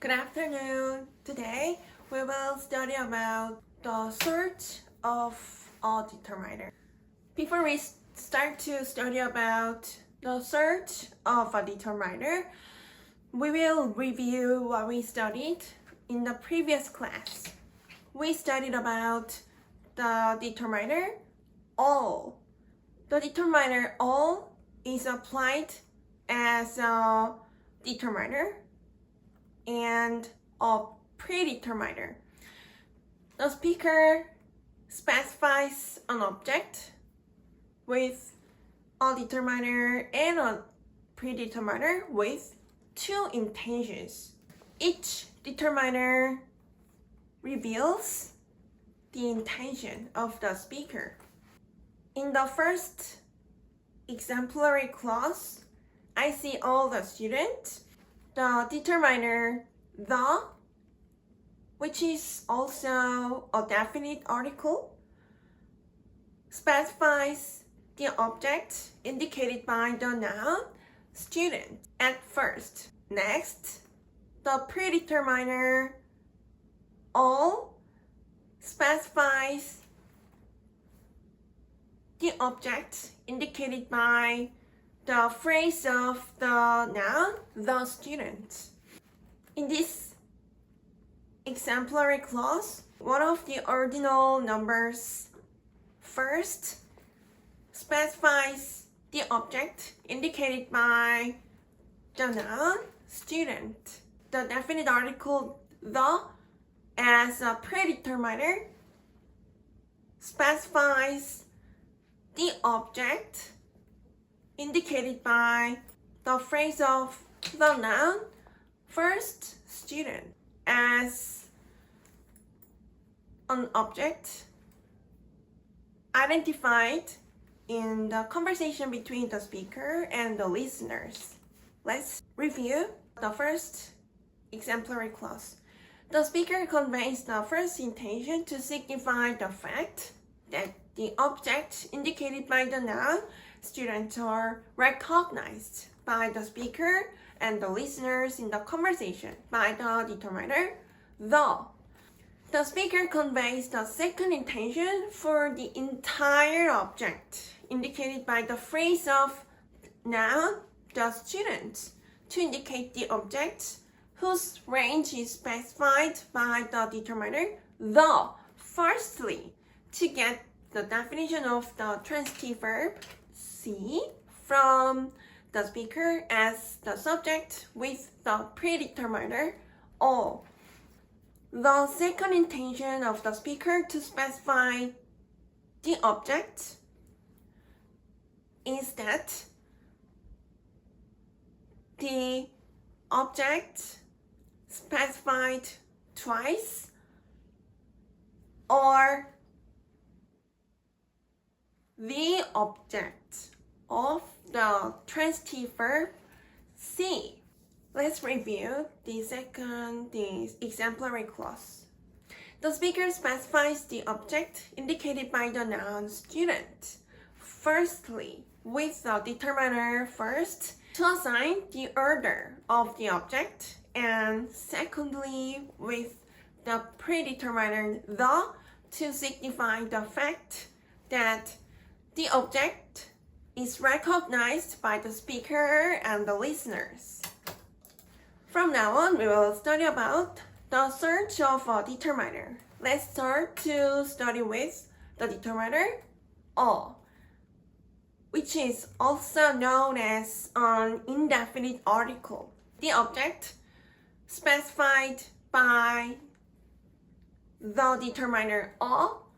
Good afternoon. Today we will study about the search of a determiner. Before we start to study about the search of a determiner, we will review what we studied in the previous class. We studied about the determiner all. The determiner all is applied as a determiner and a predeterminer. The speaker specifies an object with a determiner and a predeterminer with two intentions. Each determiner reveals the intention of the speaker. In the first exemplary clause, I see all the students. The determiner the, which is also a definite article, specifies the object indicated by the noun student at first. Next, the predeterminer all specifies the object indicated by the phrase of the noun, the student. In this exemplary clause, one of the ordinal numbers first specifies the object indicated by the noun, student. The definite article the as a predeterminer specifies the object indicated by the phrase of the noun first student as an object identified in the conversation between the speaker and the listeners. Let's review the first exemplary clause. The speaker conveys the first intention to signify the fact that the object indicated by the noun students are recognized by the speaker and the listeners in the conversation by the determiner the. The speaker conveys the second intention for the entire object indicated by the phrase of noun the student to indicate the object whose range is specified by the determiner the. Firstly, to get the definition of the transitive verb see from the speaker as the subject with the predeterminer all. The second intention of the speaker to specify the object is that the object specified twice or the object of the transitive verb see. Let's review the exemplary clause. The speaker specifies the object indicated by the noun student. Firstly, with the determiner first to assign the order of the object, and secondly, with the predeterminer the to signify the fact that the object is recognized by the speaker and the listeners. From now on, we will study about the search of a determiner. Let's start to study with the determiner all, which is also known as an indefinite article. The object specified by the determiner all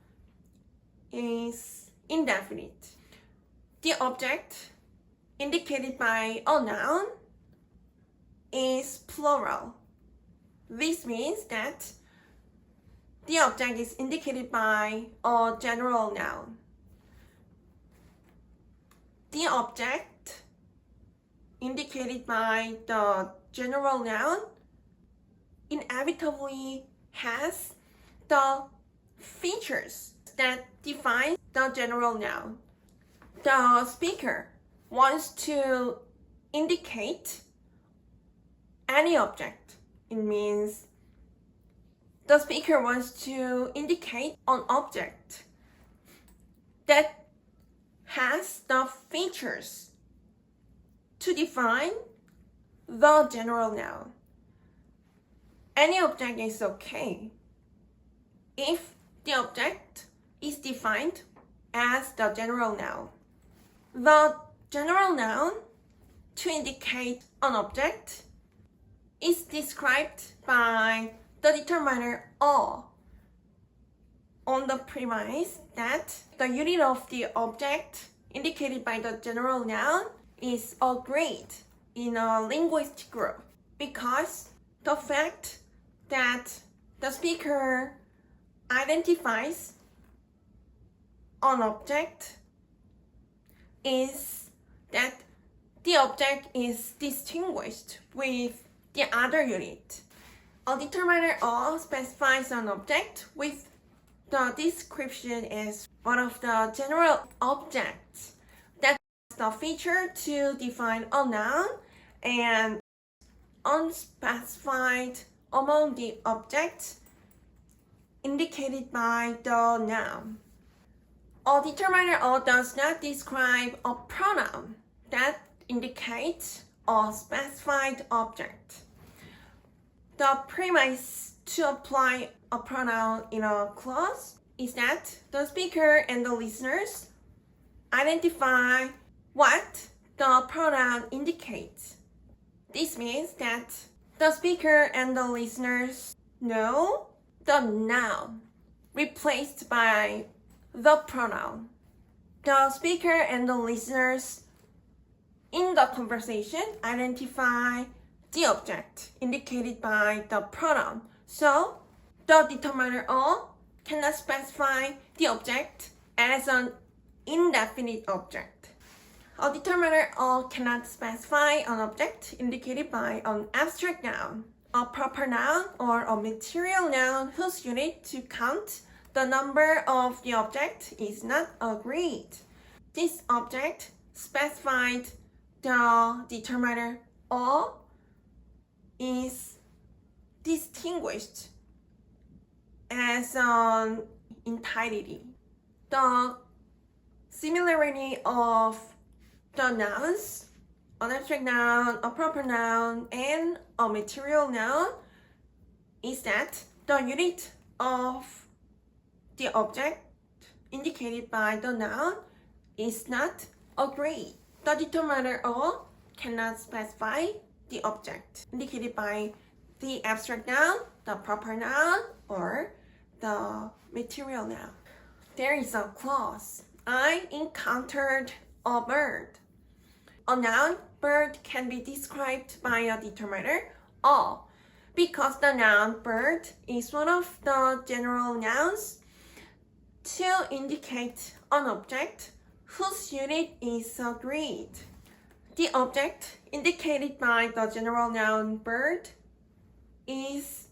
is indefinite. The object indicated by a noun is plural. This means that the object is indicated by a general noun. The object indicated by the general noun inevitably has the features that define the general noun. The speaker wants to indicate any object It means the speaker wants to indicate an object that has the features to define the general noun. Any object is okay if the object is defined as the general noun. The general noun to indicate an object is described by the determiner all on the premise that the unit of the object indicated by the general noun is a grade in a linguistic group, because the fact that the speaker identifies an object is that the object is distinguished with the other unit. A determiner all specifies an object with the description as one of the general objects that has the feature to define a noun and unspecified among the objects indicated by the noun. A determiner all does not describe a pronoun that indicates a specified object. The premise to apply a pronoun in a clause is that the speaker and the listeners identify what the pronoun indicates. This means that the speaker and the listeners know the noun replaced by the pronoun. The speaker and the listeners in the conversation identify the object indicated by the pronoun. So, the determiner all cannot specify the object as an indefinite object. A determiner all cannot specify an object indicated by an abstract noun, a proper noun, or a material noun whose unit to count the number of the object is not agreed. This object specified the determiner all is distinguished as an entirety. The similarity of the nouns, an abstract noun, a proper noun, and a material noun is that the unit of the object indicated by the noun is not agreed. The determiner all cannot specify the object indicated by the abstract noun, the proper noun, or the material noun. There is a clause. I encountered a bird. A noun bird can be described by a determiner all because the noun bird is one of the general nouns to indicate an object whose unit is agreed. The object indicated by the general noun bird is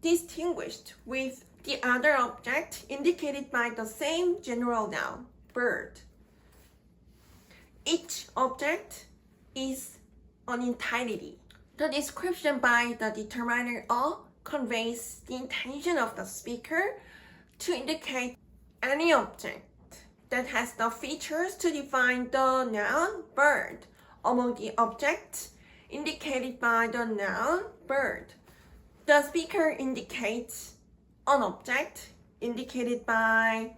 distinguished with the other object indicated by the same general noun, bird. Each object is an entirety. The description by the determiner all conveys the intention of the speaker to indicate any object that has the features to define the noun bird among the objects indicated by the noun bird. The speaker indicates an object indicated by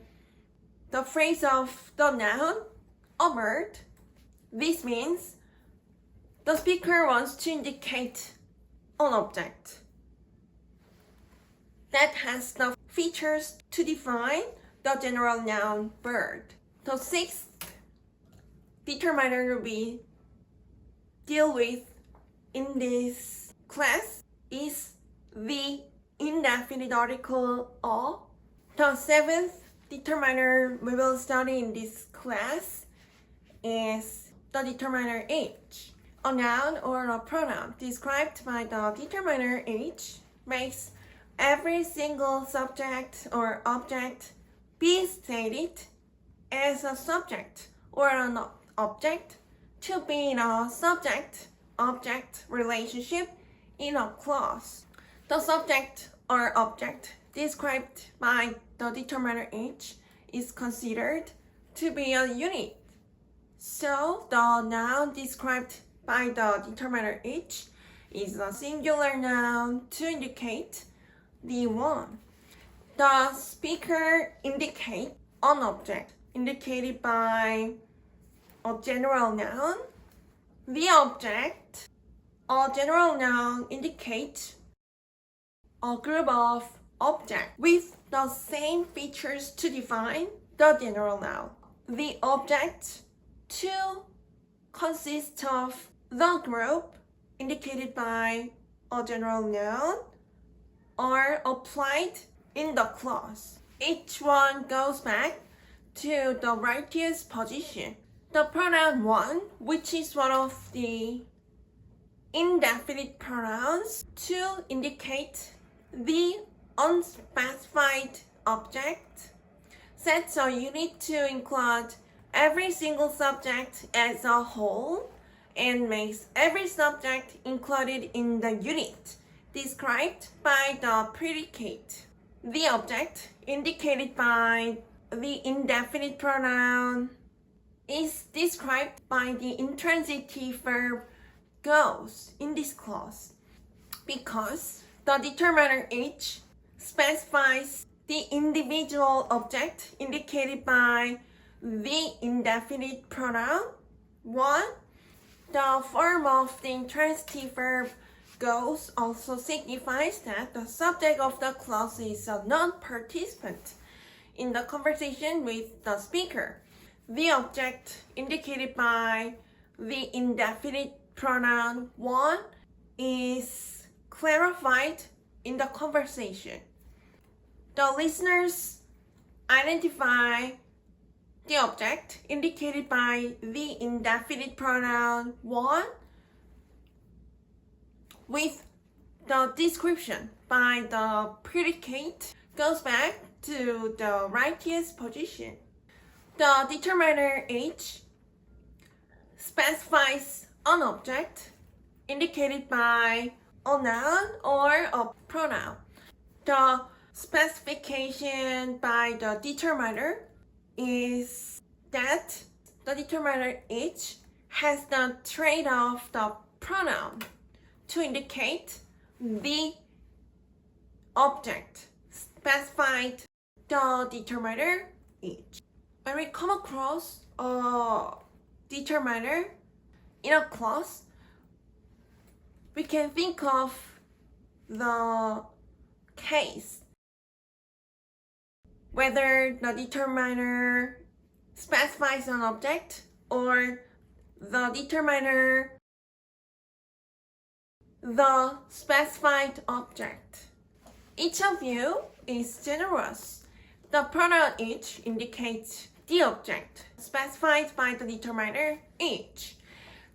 the phrase of the noun a bird. This means the speaker wants to indicate an object that has the features to define the general noun bird. The sixth determiner we deal with in this class is the indefinite article a. The seventh determiner we will study in this class is the determiner h. A noun or a pronoun described by the determiner h makes every single subject or object be stated as a subject or an object to be in a subject-object relationship in a clause. The subject or object described by the determiner H is considered to be a unit. So the noun described by the determiner H is a singular noun to indicate the one. The speaker indicates an object indicated by a general noun. The object, a general noun, indicates a group of objects with the same features to define the general noun. The object to consist of the group indicated by a general noun are applied in the clause. Each one goes back to the rightist position. The pronoun one, which is one of the indefinite pronouns to indicate the unspecified object, sets a unit to include every single subject as a whole and makes every subject included in the unit described by the predicate. The object indicated by the indefinite pronoun is described by the intransitive verb goes in this clause because the determiner H specifies the individual object indicated by the indefinite pronoun. 1. The form of the intransitive verb goes also signifies that the subject of the clause is a non-participant in the conversation with the speaker. The object indicated by the indefinite pronoun 1 is clarified in the conversation. The listeners identify the object indicated by the indefinite pronoun 1 with the description by the predicate goes back to the rightist position. The determiner H specifies an object indicated by a noun or a pronoun. The specification by the determiner is that the determiner H has the trait of the pronoun to indicate the object specified the determiner H. When we come across a determiner in a clause, we can think of the case whether the determiner specifies an object or the determiner the specified object. Each of you is generous. The pronoun H indicates the object specified by the determiner H.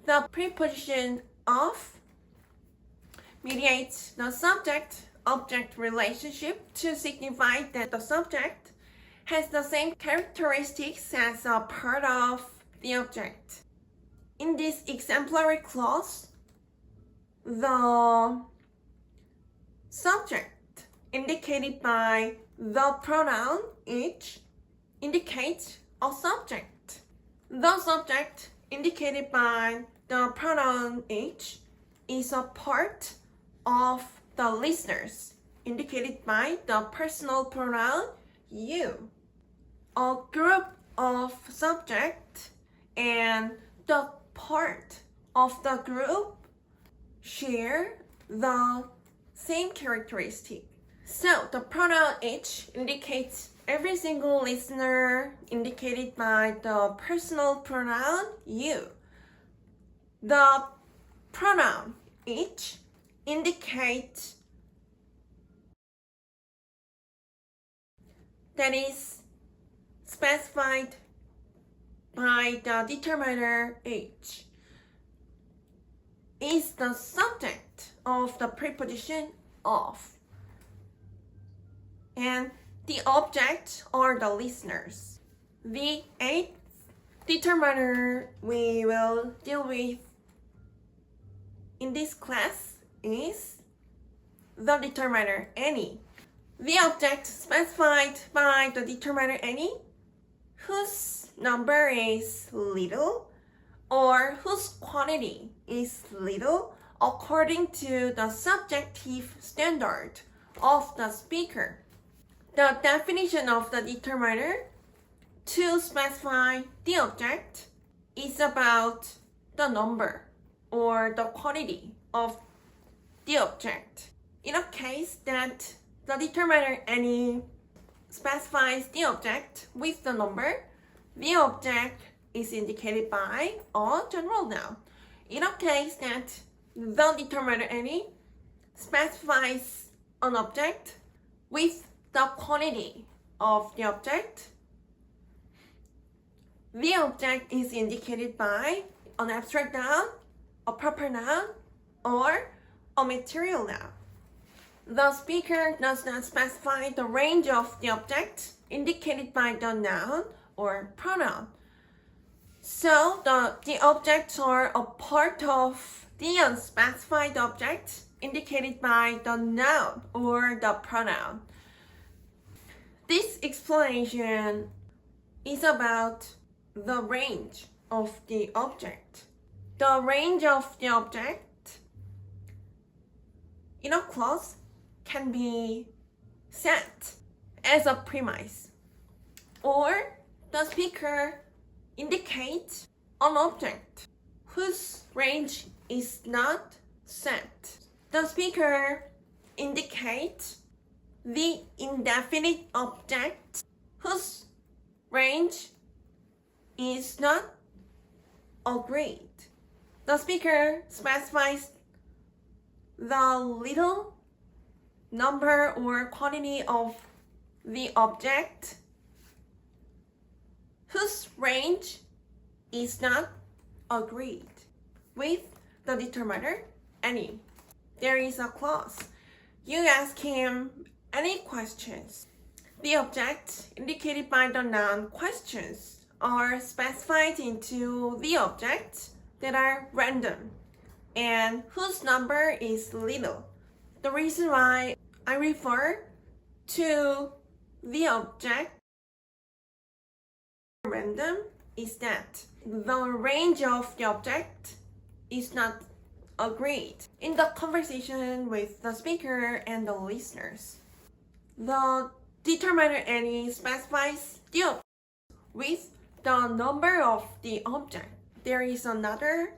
The preposition of mediates the subject-object relationship to signify that the subject has the same characteristics as a part of the object. In this exemplary clause, the subject indicated by the pronoun H indicates a subject. The subject indicated by the pronoun H is a part of the listeners indicated by the personal pronoun you. A group of subjects and the part of the group share the same characteristic. So the pronoun H indicates every single listener indicated by the personal pronoun you. The pronoun H indicates that is specified by the determiner H is the subject of the preposition of, and the object are the listeners. The eighth determiner we will deal with in this class is the determiner any. The object specified by the determiner any, whose number is little or whose quantity is little according to the subjective standard of the speaker. The definition of the determiner to specify the object is about the number or the quantity of the object. In a case that the determiner any specifies the object with the number, the object is indicated by a general noun. In a case that the determiner any specifies an object with the quantity of the object, the object is indicated by an abstract noun, a proper noun, or a material noun. The speaker does not specify the range of the object indicated by the noun or pronoun. So the objects are a part of the unspecified object indicated by the noun or the pronoun. This explanation is about the range of the object. The range of the object in a clause can be set as a premise, or the speaker indicates an object whose range is not set. The speaker indicates the indefinite object whose range is not agreed. The speaker specifies the little number or quantity of the object whose range is not agreed with the determiner any. There is a clause. You ask him any questions. The objects indicated by the noun questions are specified into the objects that are random and whose number is little. The reason why I refer to the object random is that the range of the object is not agreed in the conversation with the speaker and the listeners. The determiner any specifies the object with the number of the object. There is another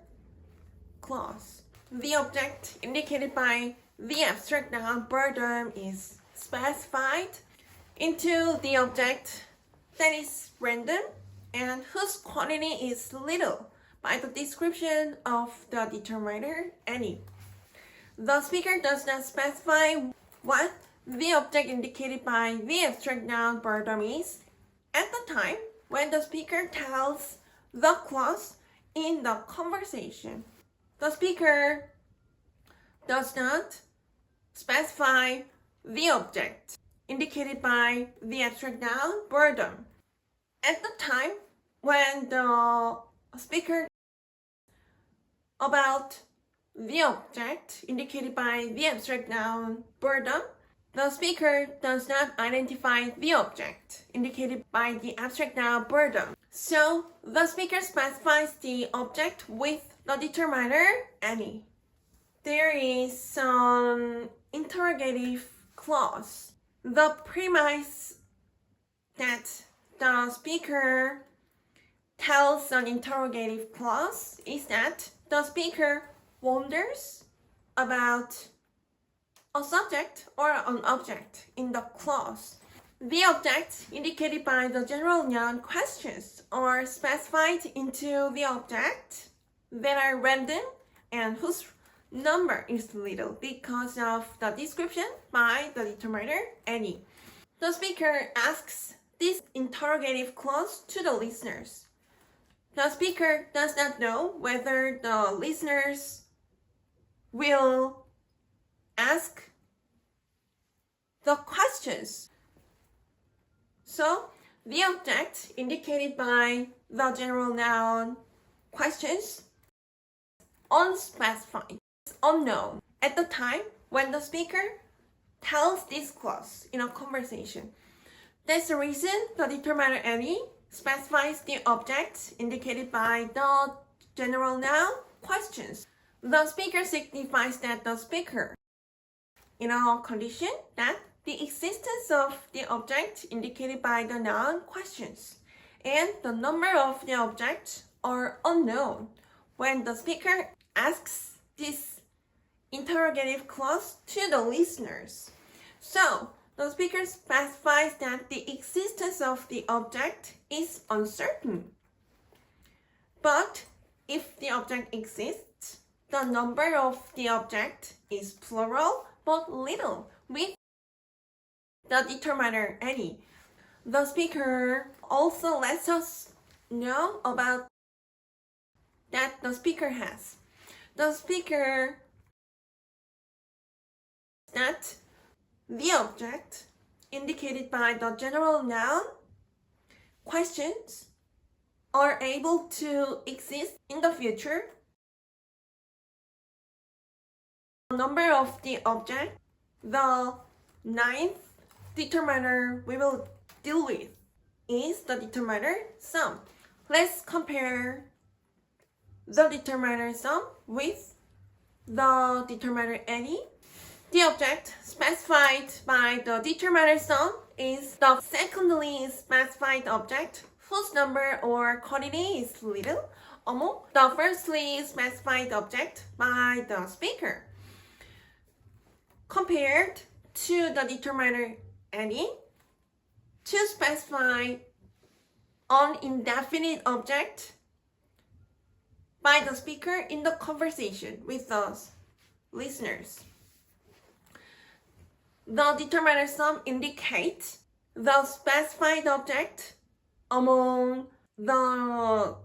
clause. The object indicated by the abstract noun burden is specified into the object that is random and whose quantity is little by the description of the determiner any. The speaker does not specify what the object indicated by the abstract noun burden is at the time when the speaker tells the clause in the conversation. The speaker does not specify the object indicated by the abstract noun burden at the time when the speaker about the object indicated by the abstract noun burden. The speaker does not identify the object indicated by the abstract noun burden. So the speaker specifies the object with the determiner any. There is an interrogative clause. The premise that the speaker tells an interrogative clause is that the speaker wonders about a subject or an object in the clause. The objects indicated by the general noun questions are specified into the object that are random and whose number is little because of the description by the determiner any. The speaker asks this interrogative clause to the listeners. The speaker does not know whether the listeners will ask the questions. So, the object indicated by the general noun questions unspecified, unknown. at the time when the speaker tells this clause in a conversation. That's the reason the determiner any specifies the object indicated by the general noun questions. The speaker signifies that the speaker in a condition that the existence of the object indicated by the noun questions and the number of the objects are unknown when the speaker asks this interrogative clause to the listeners. So, the speaker specifies that the existence of the object is uncertain. But if the object exists, the number of the object is plural but little with the determiner any. The speaker also lets us know about that the speaker has. The speaker that the object indicated by the general noun questions are able to exist in the future. The number of the object, the ninth determiner we will deal with is the determiner sum. Let's compare the determiner sum with the determiner any. The object specified by the determiner sum is the secondly specified object whose number or quantity is little among the firstly specified object by the speaker. Compared to the determiner any, to specify an indefinite object by the speaker in the conversation with the listeners. The determiner sum indicates the specified object among the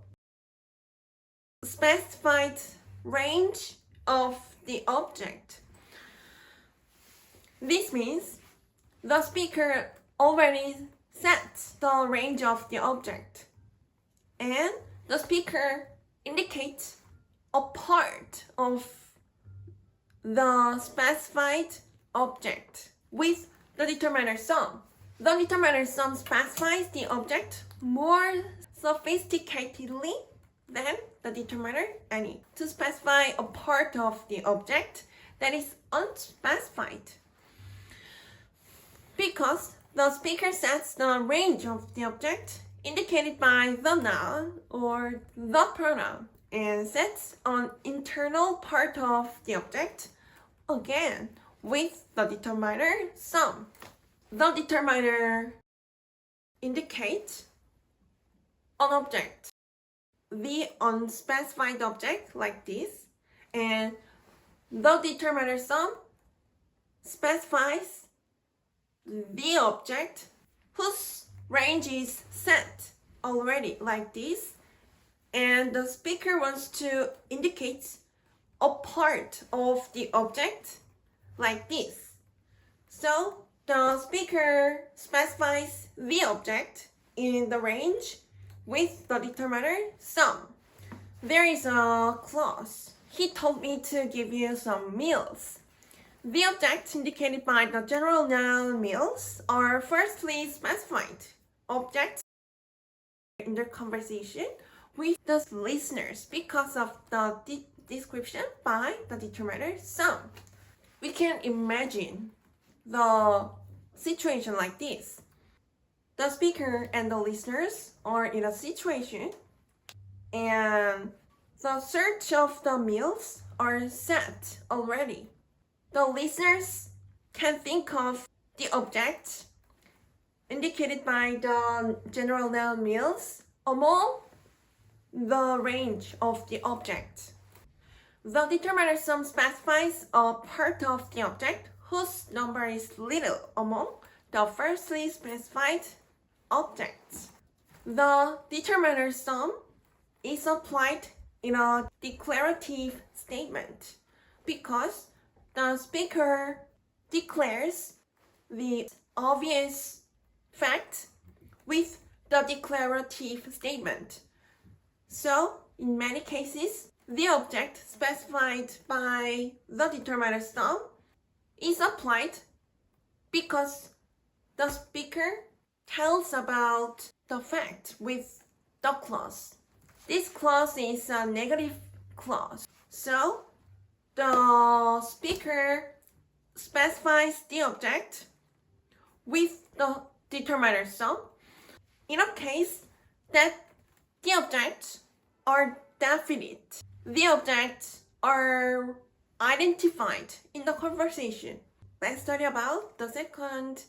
specified range of the object. This means the speaker already sets the range of the object, and the speaker indicates a part of the specified object with the determiner sum. The determiner sum specifies the object more sophisticatedly than the determiner any to specify a part of the object that is unspecified. Because the speaker sets the range of the object indicated by the noun or the pronoun and sets an internal part of the object, again, with the determiner sum. The determiner indicates an object, the unspecified object like this, and the determiner sum specifies the object whose range is set already like this, and the speaker wants to indicate a part of the object like this. So the speaker specifies the object in the range with the determiner sum. There is a clause. He told me to give you some meals. The objects indicated by the general noun meals are firstly specified objects in the conversation with the listeners because of the description by the determiner sum. We can imagine the situation like this. The speaker and the listeners are in a situation and the search of the meals are set already. The listeners can think of the object indicated by the general noun meals among the range of the object. The determiner sum specifies a part of the object whose number is little among the firstly specified objects. The determiner sum is applied in a declarative statement because the speaker declares the obvious fact with the declarative statement. So, in many cases, The object specified by the determiner some is applied because the speaker tells about the fact with the clause. This clause is a negative clause. So the speaker specifies the object with the determiner some in a case that the objects are definite. The objects are identified in the conversation. Let's study about the second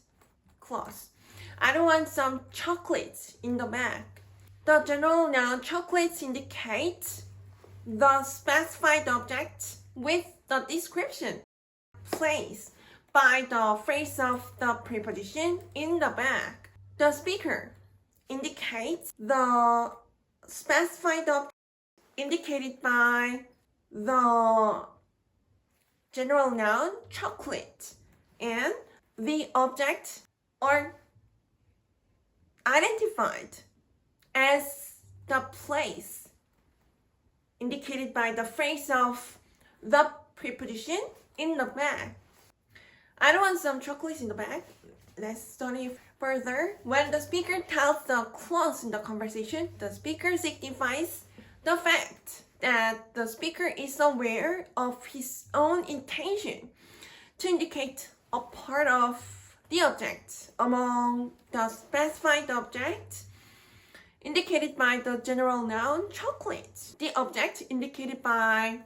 clause. I don't want some chocolates in the bag. The general noun chocolates indicates the specified object with the description placed by the phrase of the preposition in the bag. The speaker indicates the specified object indicated by the general noun chocolate, and the object are identified as the place indicated by the phrase of the preposition in the bag. I don't want some chocolates in the bag. Let's study further. When the speaker tells the clause in the conversation, the speaker signifies the fact that the speaker is aware of his own intention to indicate a part of the object among the specified objects indicated by the general noun chocolate. The object indicated by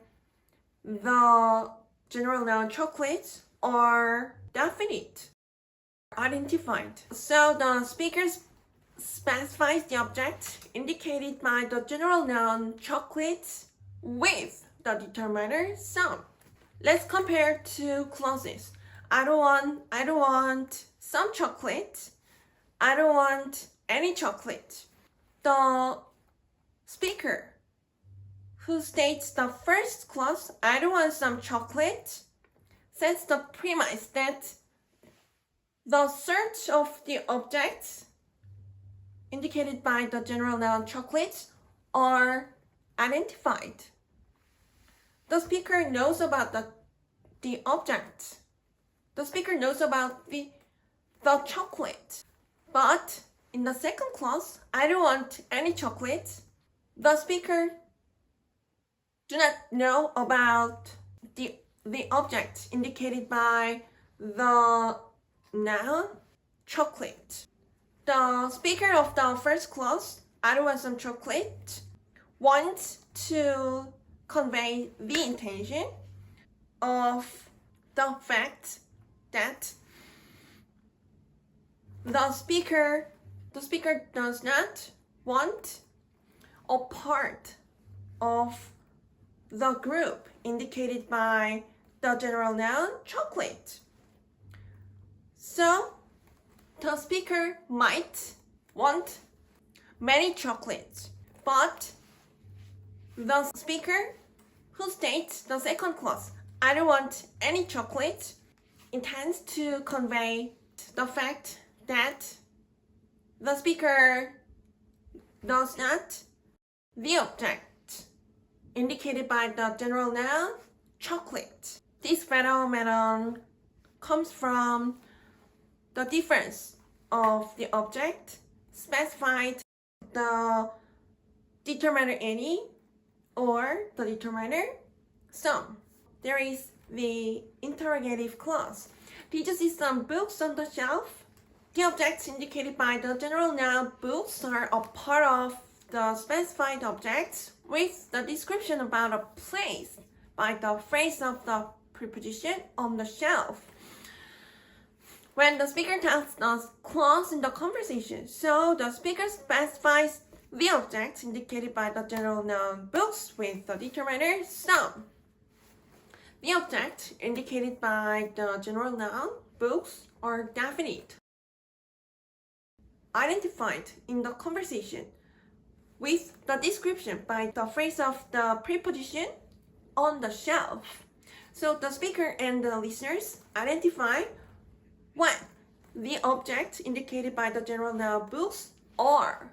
the general noun chocolate are definite, identified. So the speaker specifies the object indicated by the general noun chocolate with the determiner some. Let's compare two clauses. I don't want some chocolate. I don't want any chocolate. The speaker who states the first clause, I don't want some chocolate, sets the premise that the search of the objects indicated by the general noun chocolate are identified. The speaker knows about the object. The speaker knows about the chocolate. But in the second clause, I don't want any chocolate. The speaker do not know about the object indicated by the noun chocolate. The speaker of the first clause, I don't want some chocolate, wants to convey the intention of the fact that the speaker does not want a part of the group indicated by the general noun chocolate. So the speaker might want many chocolates, but the speaker who states the second clause, I don't want any chocolate, intends to convey the fact that the speaker does not the object indicated by the general noun chocolate. This phenomenon comes from the difference of the object specified the determiner any or the determiner some. There is the interrogative clause. Did you see some books on the shelf? The objects indicated by the general noun books are a part of the specified objects with the description about a place by the phrase of the preposition on the shelf. When the speaker tells the clause in the conversation, so the speaker specifies the objects indicated by the general noun books with the determiner some. The object indicated by the general noun books are definite, identified in the conversation with the description by the phrase of the preposition on the shelf. So the speaker and the listeners identify when the object indicated by the general noun books are